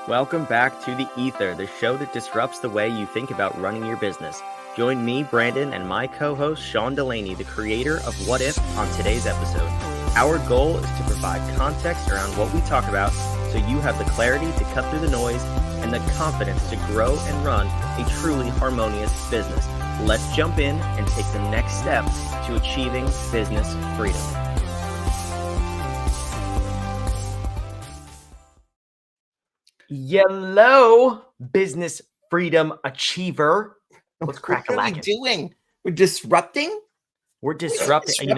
Welcome back to The Ether, the show that disrupts the way you think about running your business. Join me, Brandon, and my co-host, Sean Delaney, the creator of What If, on today's episode. Our goal is to provide context around what we talk about so you have the clarity to cut through the noise and the confidence to grow and run a truly harmonious business. Let's jump in and take the next step to achieving business freedom. Yellow, business freedom achiever. Let's crack a lack. What are we doing? We're disrupting? We're disrupting.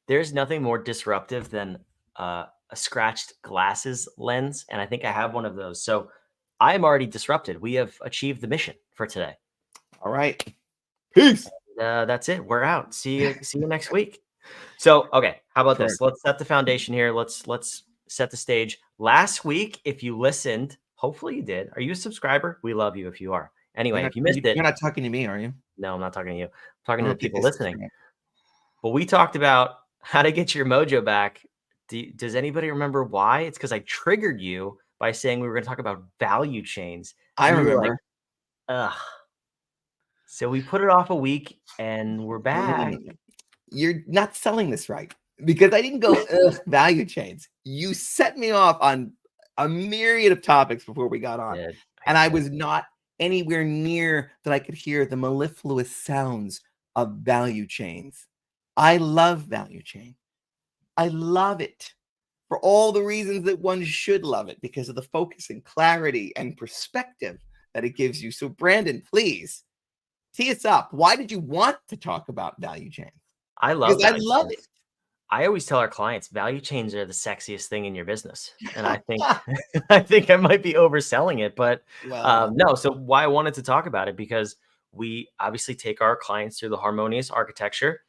There's nothing more disruptive than a scratched glasses lens, and I think I have one of those. So I'm already disrupted. We have achieved the mission for today. All right. Peace. That's it. We're out. See you next week. So, okay, how about this? Let's set the foundation here. Let's set the stage. Last week, if you listened, hopefully you did. Are you a subscriber? We love you if you are. Anyway, if you missed it. You're not talking to me, are you? No, I'm not talking to you. I'm talking to the people listening. But we talked about how to get your mojo back. Does anybody remember why? It's because I triggered you by saying we were going to talk about value chains. I remember. Like, ugh. So we put it off a week and we're back. You're not selling this right, because I didn't go value chains. You set me off on a myriad of topics before we got on. And I was not anywhere near that I could hear the mellifluous sounds of value chains. I love value chain. I love it for all the reasons that one should love it, because of the focus and clarity and perspective that it gives you. So Brandon, please tee us up. Why did you want to talk about value chains? I love it. I always tell our clients value chains are the sexiest thing in your business. And I think I might be overselling it, but no. So why I wanted to talk about it, because we obviously take our clients through the harmonious architecture,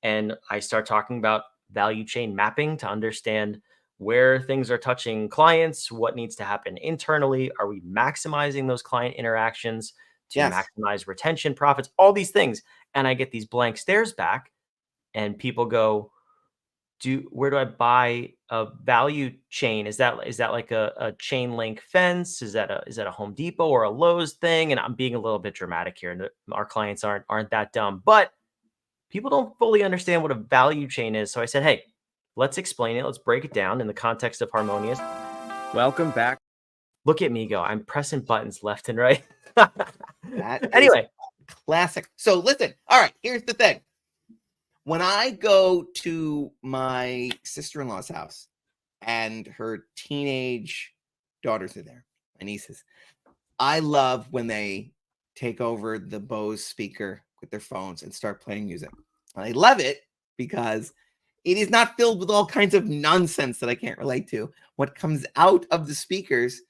and I start talking about value chain mapping to understand where things are touching clients, what needs to happen internally. Are we maximizing those client interactions to maximize retention, profits, all these things? And I get these blank stares back, and people go, where do I buy a value chain? Is that like a chain link fence? Is that a Home Depot or a Lowe's thing? And I'm being a little bit dramatic here, and our clients aren't that dumb, but people don't fully understand what a value chain is. So I said, hey, let's explain it. Let's break it down in the context of harmonious. Welcome back. Look at me go. I'm pressing buttons left and right. Anyway, classic. So listen. All right, here's the thing. When I go to my sister-in-law's house and her teenage daughters are there, my nieces, I love when they take over the Bose speaker with their phones and start playing music. I love it because it is not filled with all kinds of nonsense that I can't relate to. What comes out of the speakers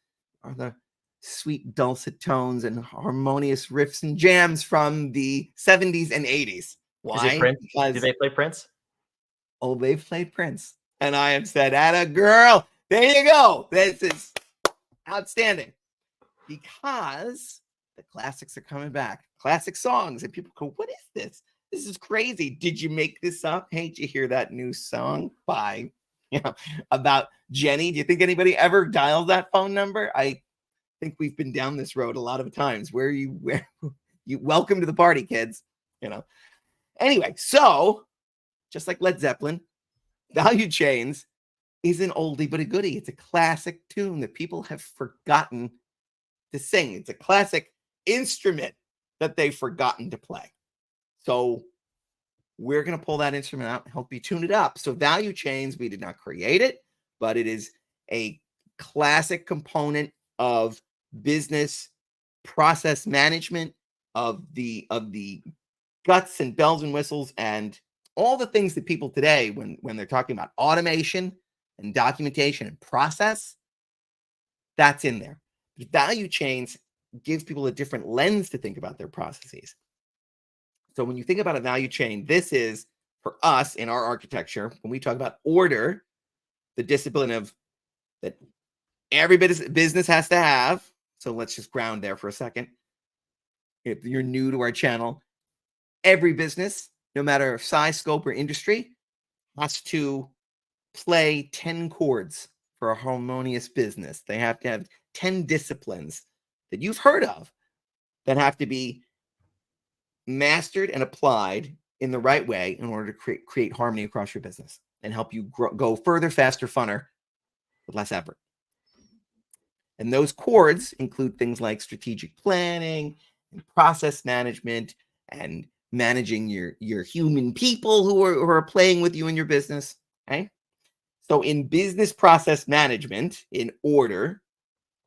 are the sweet dulcet tones and harmonious riffs and jams from the 70s and 80s. Why? Because do they play Prince? Oh, they've played Prince. And I have said, "Atta girl, there you go. This is outstanding." Because the classics are coming back. Classic songs. And people go, "What is this? This is crazy. Did you make this up? Hey, did you hear that new song by, about Jenny? Do you think anybody ever dialed that phone number?" I think we've been down this road a lot of times. Where you welcome to the party, kids. Anyway, so just like Led Zeppelin, value chains is an oldie but a goodie. It's a classic tune that people have forgotten to sing. It's a classic instrument that they've forgotten to play. So we're going to pull that instrument out and help you tune it up. So value chains, we did not create it, but it is a classic component of business process management, of the guts and bells and whistles and all the things that people today, when they're talking about automation and documentation and process, that's in there. But value chains gives people a different lens to think about their processes. So when you think about a value chain, this is, for us in our architecture, when we talk about order, the discipline of that every business has to have. So let's just ground there for a second. If you're new to our channel, every business, no matter size, scope, or industry, has to play 10 chords for a harmonious business. They have to have 10 disciplines that you've heard of that have to be mastered and applied in the right way in order to create harmony across your business and help you go further, faster, funner with less effort. And those chords include things like strategic planning and process management and managing your human people who are playing with you in your business. Okay. So in business process management, in order,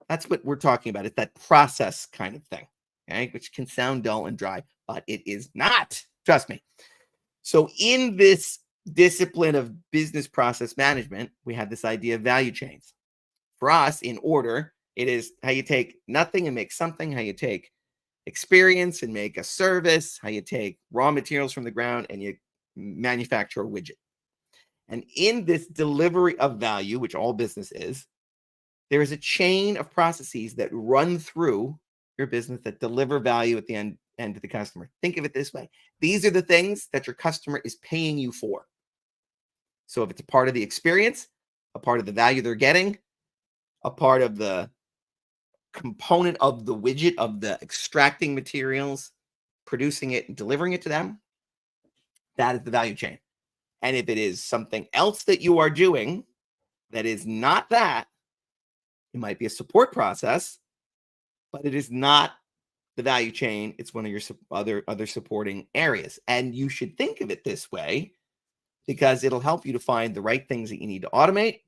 that's what we're talking about. It's that process kind of thing, okay, which can sound dull and dry, but it is not. Trust me. So in this discipline of business process management, we have this idea of value chains. For us, in order, it is how you take nothing and make something, how you take experience and make a service, how you take raw materials from the ground and you manufacture a widget. And in this delivery of value, which all business is, there is a chain of processes that run through your business that deliver value at the end to the customer. Think of it this way. These are the things that your customer is paying you for. So if it's a part of the experience, a part of the value they're getting, a part of the component of the widget, of the extracting materials, producing it and delivering it to them, that is the value chain. And if it is something else that you are doing that is not that, it might be a support process, but it is not the value chain. It's one of your other supporting areas. And you should think of it this way because it'll help you to find the right things that you need to automate,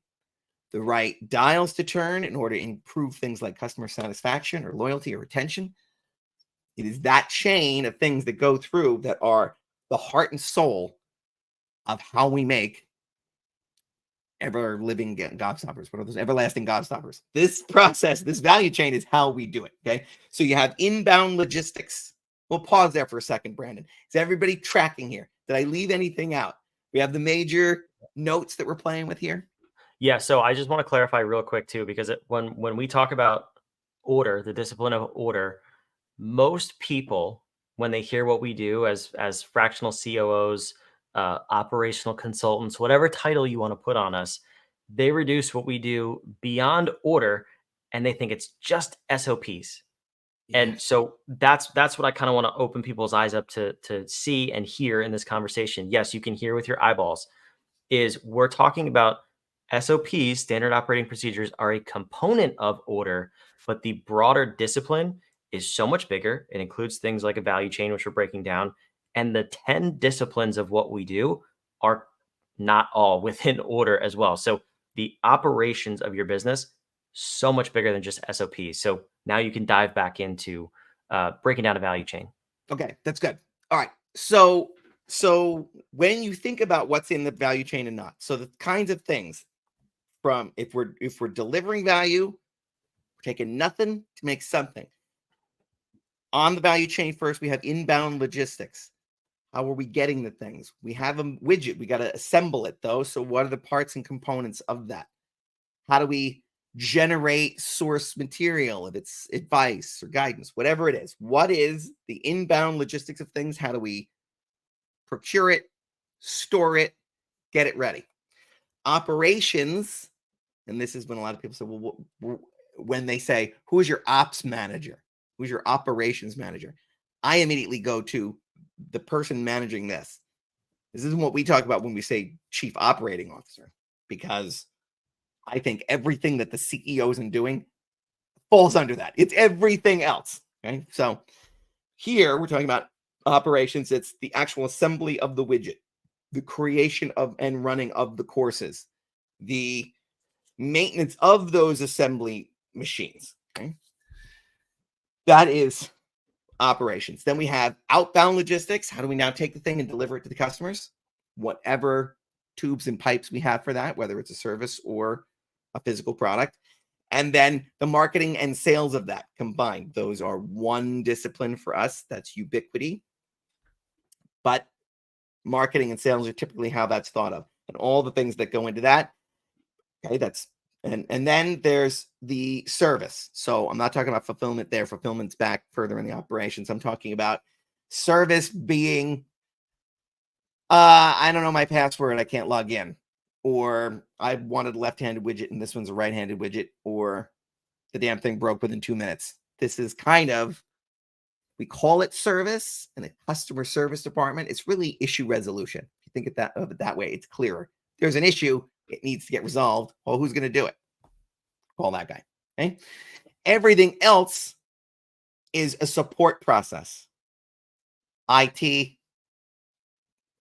the right dials to turn in order to improve things like customer satisfaction or loyalty or retention. It is that chain of things that go through that are the heart and soul of how we make ever living gobstoppers. What are those everlasting gobstoppers? This process, this value chain is how we do it. Okay. So you have inbound logistics. We'll pause there for a second, Brandon. Is everybody tracking here? Did I leave anything out? We have the major notes that we're playing with here. Yeah. So I just want to clarify real quick too, because when we talk about order, the discipline of order, most people, when they hear what we do as fractional COOs, operational consultants, whatever title you want to put on us, they reduce what we do beyond order and they think it's just SOPs. And so that's what I kind of want to open people's eyes up to see and hear in this conversation. Yes, you can hear with your eyeballs. Is we're talking about SOPs, standard operating procedures, are a component of order, but the broader discipline is so much bigger. It includes things like a value chain, which we're breaking down. And the 10 disciplines of what we do are not all within order as well. So the operations of your business, so much bigger than just SOPs. So now you can dive back into breaking down a value chain. Okay, that's good. All right. So when you think about what's in the value chain and not, so the kinds of things from if we're delivering value, we're taking nothing to make something. On the value chain first, we have inbound logistics. How are we getting the things? We have a widget. We got to assemble it though. So what are the parts and components of that? How do we generate source material, if it's advice or guidance, whatever it is? What is the inbound logistics of things? How do we procure it, store it, get it ready? Operations, and this is when a lot of people say, well, when they say, who is your ops manager? Who's your operations manager? I immediately go to the person managing this. This isn't what we talk about when we say chief operating officer, because I think everything that the CEO isn't doing falls under that. It's everything else. Okay. So here we're talking about operations. It's the actual assembly of the widget, the creation of and running of the courses, the maintenance of those assembly machines. Okay. That is operations. Then we have outbound logistics. How do we now take the thing and deliver it to the customers? Whatever tubes and pipes we have for that, whether it's a service or a physical product. And then the marketing and sales of that combined. Those are one discipline for us. That's ubiquity. But marketing and sales are typically how that's thought of. And all the things that go into that. Okay, that's and then there's the service. So I'm not talking about fulfillment there. Fulfillment's back further in the operations. I'm talking about service being, I don't know my password. I can't log in. or I wanted a left-handed widget and this one's a right-handed widget, or the damn thing broke within 2 minutes. This is kind of, we call it service in the customer service department. It's really issue resolution. If you think of it that way, it's clearer. There's an issue, it needs to get resolved. Well, who's going to do it? Call that guy. Okay. Everything else is a support process. IT,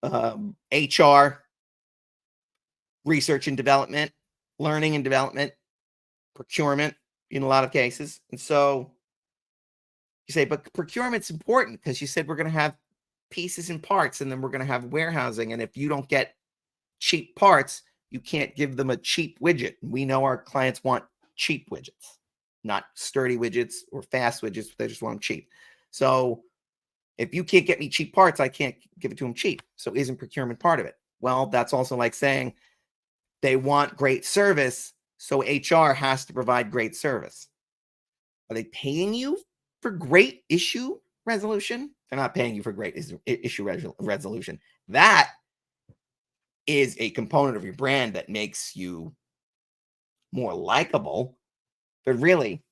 HR, research and development, learning and development, procurement in a lot of cases. And so you say, but procurement's important because you said we're going to have pieces and parts, and then we're going to have warehousing. And if you don't get cheap parts, you can't give them a cheap widget. We know our clients want cheap widgets, not sturdy widgets or fast widgets. They just want them cheap. So if you can't get me cheap parts, I can't give it to them cheap. So isn't procurement part of it? Well, that's also like saying they want great service, so HR has to provide great service. Are they paying you for great issue resolution? They're not paying you for great issue resolution. That is a component of your brand that makes you more likable. But really,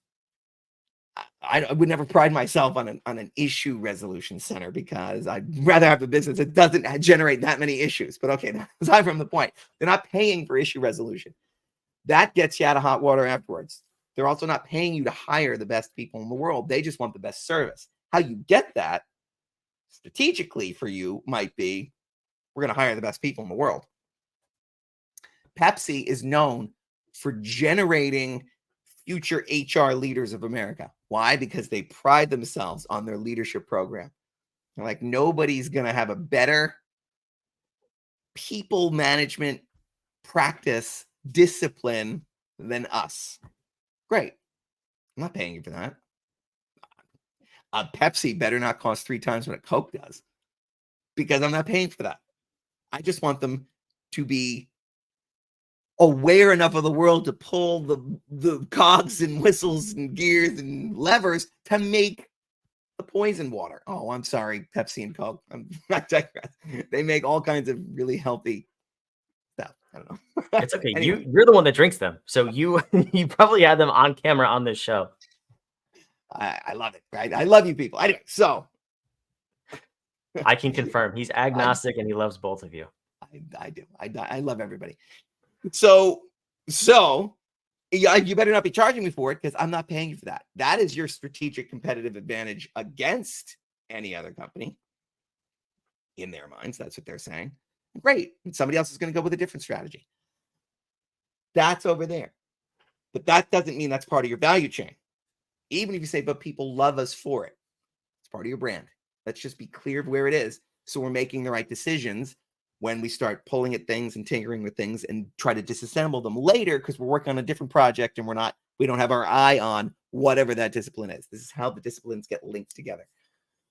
I would never pride myself on an issue resolution center, because I'd rather have a business that doesn't generate that many issues. But okay, aside from the point, they're not paying for issue resolution. That gets you out of hot water afterwards. They're also not paying you to hire the best people in the world. They just want the best service. How you get that strategically for you might be, we're going to hire the best people in the world. Pepsi is known for generating future HR leaders of America. Why? Because they pride themselves on their leadership program. They're like, nobody's going to have a better people management practice discipline than us. Great. I'm not paying you for that. A Pepsi better not cost 3 times what a Coke does, because I'm not paying for that. I just want them to be aware enough of the world to pull the cogs and whistles and gears and levers to make the poison water. Oh, I'm sorry, Pepsi and Coke. I digress. They make all kinds of really healthy stuff. I don't know. It's okay. Anyway. You're the one that drinks them, so you you probably had them on camera on this show. I love it. Right? I love you people. Anyway, so I can confirm he's agnostic and he loves both of you. I do. I love everybody. So you better not be charging me for it, because I'm not paying you for that. That is your strategic competitive advantage against any other company. In their minds, that's what they're saying. Great. And somebody else is going to go with a different strategy. That's over there. But that doesn't mean that's part of your value chain. Even if you say, but people love us for it, it's part of your brand. Let's just be clear of where it is, so we're making the right decisions when we start pulling at things and tinkering with things and try to disassemble them later, because we're working on a different project and we don't have our eye on whatever that discipline is. This is how the disciplines get linked together.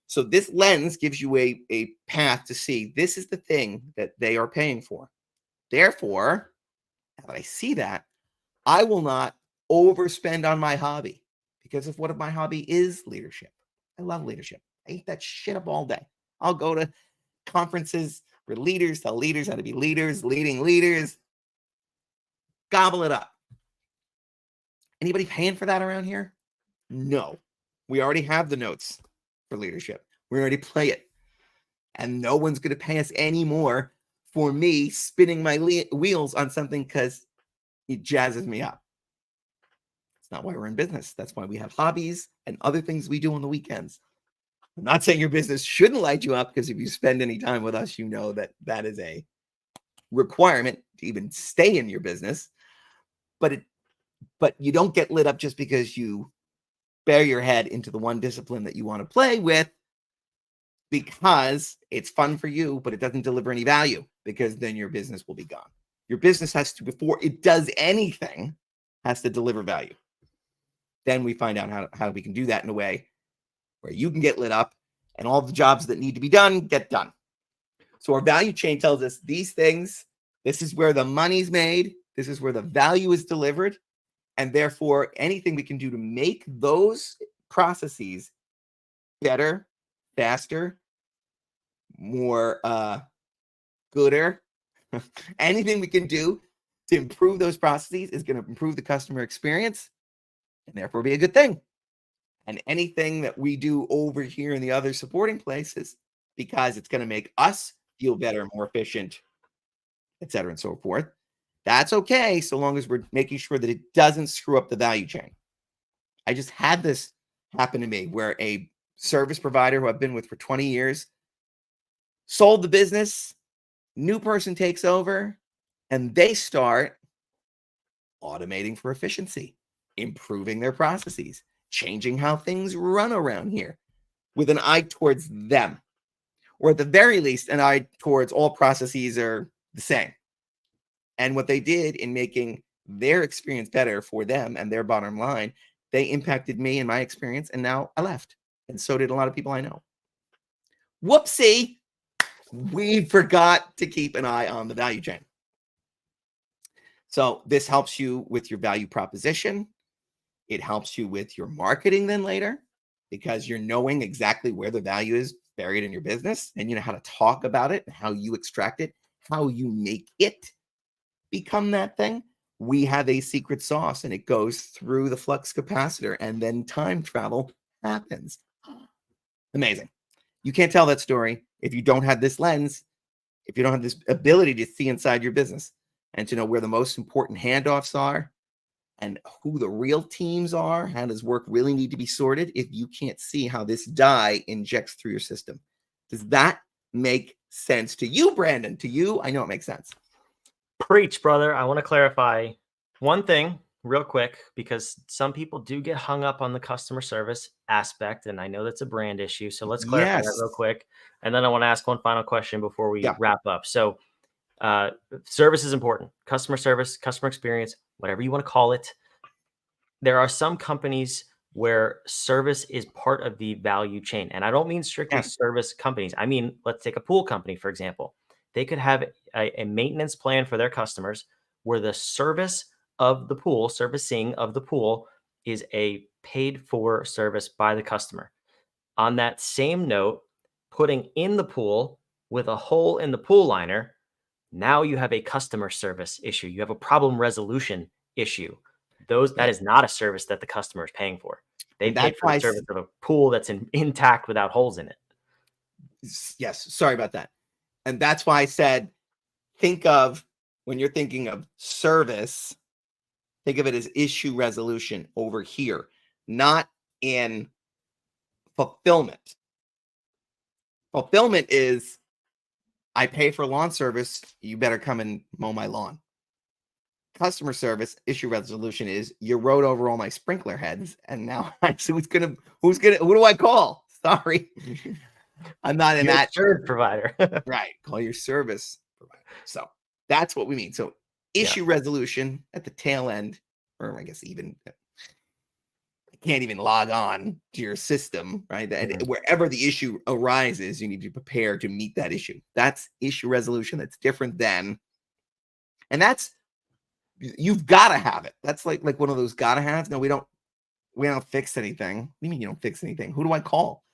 So this lens gives you a path to see, this is the thing that they are paying for. Therefore, now that I see that, I will not overspend on my hobby, because of what if my hobby is leadership. I love leadership. I eat that shit up all day. I'll go to conferences where leaders tell leaders how to be leaders, leading leaders. Gobble it up. Anybody paying for that around here? No. We already have the notes for leadership. We already play it. And no one's going to pay us any more for me spinning my wheels on something because it jazzes me up. It's not why we're in business. That's why we have hobbies and other things we do on the weekends. I'm not saying your business shouldn't light you up, because if you spend any time with us, you know that that is a requirement to even stay in your business. But you don't get lit up just because you bear your head into the one discipline that you want to play with, because it's fun for you, but it doesn't deliver any value, because then your business will be gone. Your business has to, before it does anything, has to deliver value. Then we find out how we can do that in a way where you can get lit up and all the jobs that need to be done get done. So our value chain tells us these things. This is where the money's made. This is where the value is delivered. And therefore, anything we can do to make those processes better, faster, more gooder, anything we can do to improve those processes is going to improve the customer experience and therefore be a good thing. And anything that we do over here in the other supporting places, because it's going to make us feel better, more efficient, et cetera, and so forth, that's okay, so long as we're making sure that it doesn't screw up the value chain. I just had this happen to me where a service provider who I've been with for 20 years sold the business, new person takes over, and they start automating for efficiency, improving their processes, changing how things run around here with an eye towards them, or at the very least, an eye towards all processes are the same. And what they did in making their experience better for them and their bottom line, they impacted me and my experience, and now I left. And so did a lot of people I know. Whoopsie, we forgot to keep an eye on the value chain. So this helps you with your value proposition. It helps you with your marketing then later, because you're knowing exactly where the value is buried in your business, and you know how to talk about it, how you extract it, how you make it become that thing. We have a secret sauce, and it goes through the flux capacitor, and then time travel happens. Amazing. You can't tell that story if you don't have this lens, if you don't have this ability to see inside your business and to know where the most important handoffs are and who the real teams are. How does work really need to be sorted if you can't see how this dye injects through your system? Does that make sense to you, Brandon? To you, I know it makes sense. Preach, brother. I want to clarify one thing real quick, because some people do get hung up on the customer service aspect, and I know that's a brand issue. So let's clarify that real quick. And then I want to ask one final question before we wrap up. So service is important. Customer service, customer experience, whatever you want to call it. There are some companies where service is part of the value chain. And I don't mean strictly service companies. I mean, let's take a pool company, for example. They could have a maintenance plan for their customers where the service of the pool, servicing of the pool, is a paid for service by the customer. On that same note, putting in the pool with a hole in the pool liner, now you have a customer service issue. You have a problem resolution issue. That is not a service that the customer is paying for. They paid for the service of a pool that's intact without holes in it. Yes, sorry about that. And that's why I said, think of, when you're thinking of service, think of it as issue resolution over here, not in fulfillment. Fulfillment is, I pay for lawn service, you better come and mow my lawn. Customer service, issue resolution is, you rode over all my sprinkler heads, and now who do I call? Sorry. I'm not in that service provider. Right. Call your service provider. So that's what we mean. So issue resolution at the tail end, or I guess even I can't even log on to your system, right? And wherever the issue arises, you need to prepare to meet that issue. That's issue resolution. That's different than, and that's, you've got to have it. That's like one of those gotta haves. No, we don't fix anything. What do you mean you don't fix anything? Who do I call?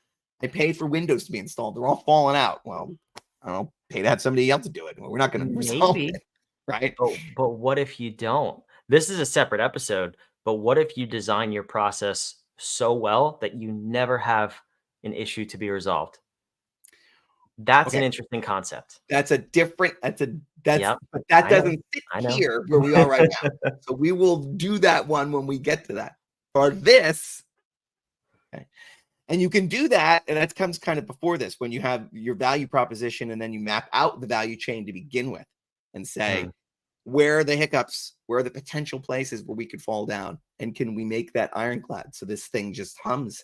I paid for Windows to be installed. They're all falling out. Well, I don't know, pay to have somebody else to do it. Well, we're not going to resolve it, right? But what if you don't? This is a separate episode, but what if you design your process so well that you never have an issue to be resolved? That's an interesting concept. But that doesn't fit here where we are right now. So we will do that one when we get to that. For this, and you can do that, and that comes kind of before this, when you have your value proposition and then you map out the value chain to begin with and say, where are the hiccups? Where are the potential places where we could fall down? And can we make that ironclad so this thing just hums?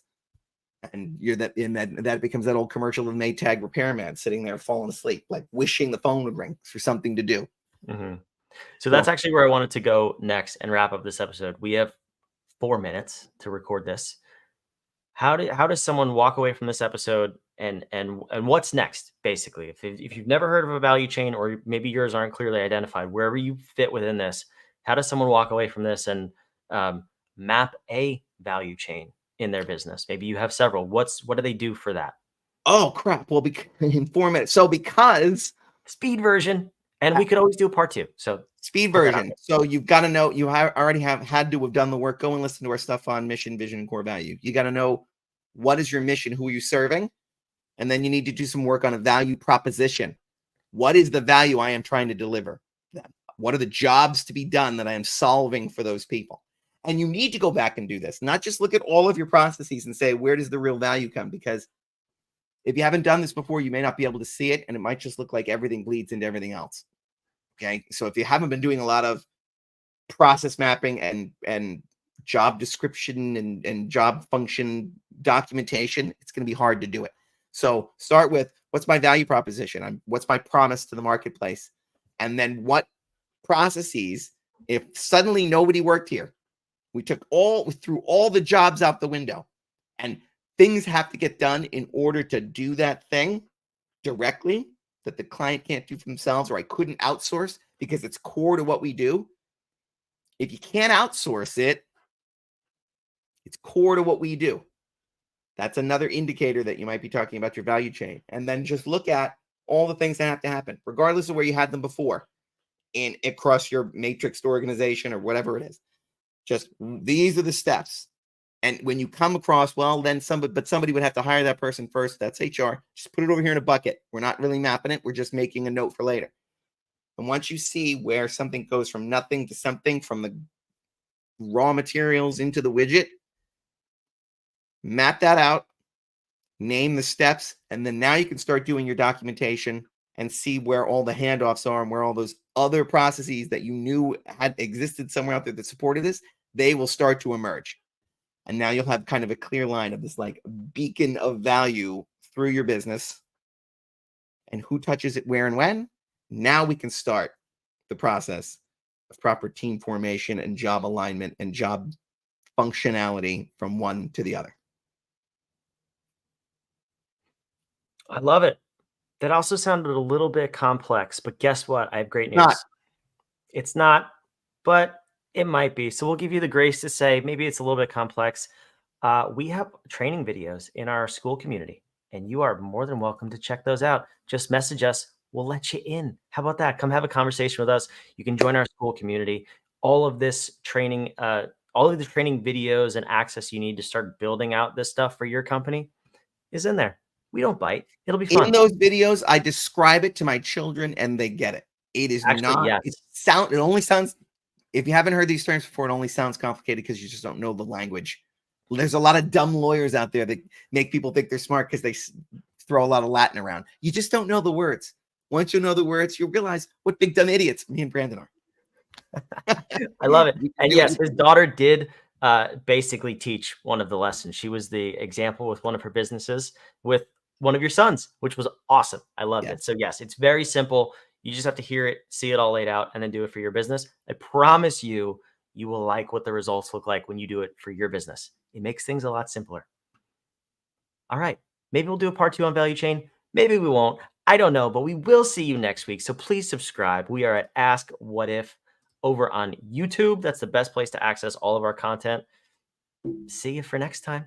And that becomes that old commercial of Maytag repairman sitting there falling asleep, like wishing the phone would ring for something to do. So that's actually where I wanted to go next and wrap up this episode. We have 4 minutes to record this. How does someone walk away from this episode and what's next, basically? If you've never heard of a value chain, or maybe yours aren't clearly identified, wherever you fit within this, how does someone walk away from this and map a value chain in their business? Maybe you have several. What do they do for that? Oh, crap. Well, in 4 minutes. So because speed version, and we could always do a part 2. So Speed version. So you've got to know, you already have had to have done the work. Go and listen to our stuff on mission, vision, and core value. You got to know what is your mission, who are you serving? And then you need to do some work on a value proposition. What is the value I am trying to deliver them? What are the jobs to be done that I am solving for those people? And you need to go back and do this, not just look at all of your processes and say, where does the real value come? Because if you haven't done this before, you may not be able to see it, and it might just look like everything bleeds into everything else. Okay. So if you haven't been doing a lot of process mapping and job description and job function documentation, it's going to be hard to do it. So start with, what's my value proposition? What's my promise to the marketplace? And then what processes, if suddenly nobody worked here, we threw all the jobs out the window, and things have to get done in order to do that thing directly that the client can't do for themselves, or I couldn't outsource because it's core to what we do. If you can't outsource it, it's core to what we do. That's another indicator that you might be talking about your value chain. And then just look at all the things that have to happen, regardless of where you had them before, across your matrixed organization or whatever it is. Just these are the steps. And when you come across, well, then somebody would have to hire that person first. That's HR. Just put it over here in a bucket. We're not really mapping it. We're just making a note for later. And once you see where something goes from nothing to something, from the raw materials into the widget, map that out, name the steps, and then now you can start doing your documentation and see where all the handoffs are and where all those other processes that you knew had existed somewhere out there that supported this, they will start to emerge. And now you'll have kind of a clear line of this like beacon of value through your business, and who touches it where and when. Now we can start the process of proper team formation and job alignment and job functionality from one to the other. I love it. That also sounded a little bit complex, but guess what? I have great news. It's not, but it might be. So we'll give you the grace to say maybe it's a little bit complex. We have training videos in our school community, and you are more than welcome to check those out. Just message us. We'll let you in. How about that? Come have a conversation with us. You can join our school community. All of this training, all of the training videos and access you need to start building out this stuff for your company is in there. We don't bite. It'll be fun. In those videos, I describe it to my children and they get it. It is actually not, yes. It only sounds, if you haven't heard these terms before, it only sounds complicated because you just don't know the language. There's a lot of dumb lawyers out there that make people think they're smart because they throw a lot of Latin around. You just don't know the words. Once you know the words, you'll realize what big dumb idiots me and Brandon are. I love it. And yes, his daughter did basically teach one of the lessons. She was the example with one of her businesses with one of your sons, which was awesome. I loved it. So yes, it's very simple. You just have to hear it, see it all laid out, and then do it for your business. I promise you, you will like what the results look like when you do it for your business. It makes things a lot simpler. All right. Maybe we'll do a part 2 on value chain. Maybe we won't. I don't know, but we will see you next week. So please subscribe. We are at Ask What If over on YouTube. That's the best place to access all of our content. See you for next time.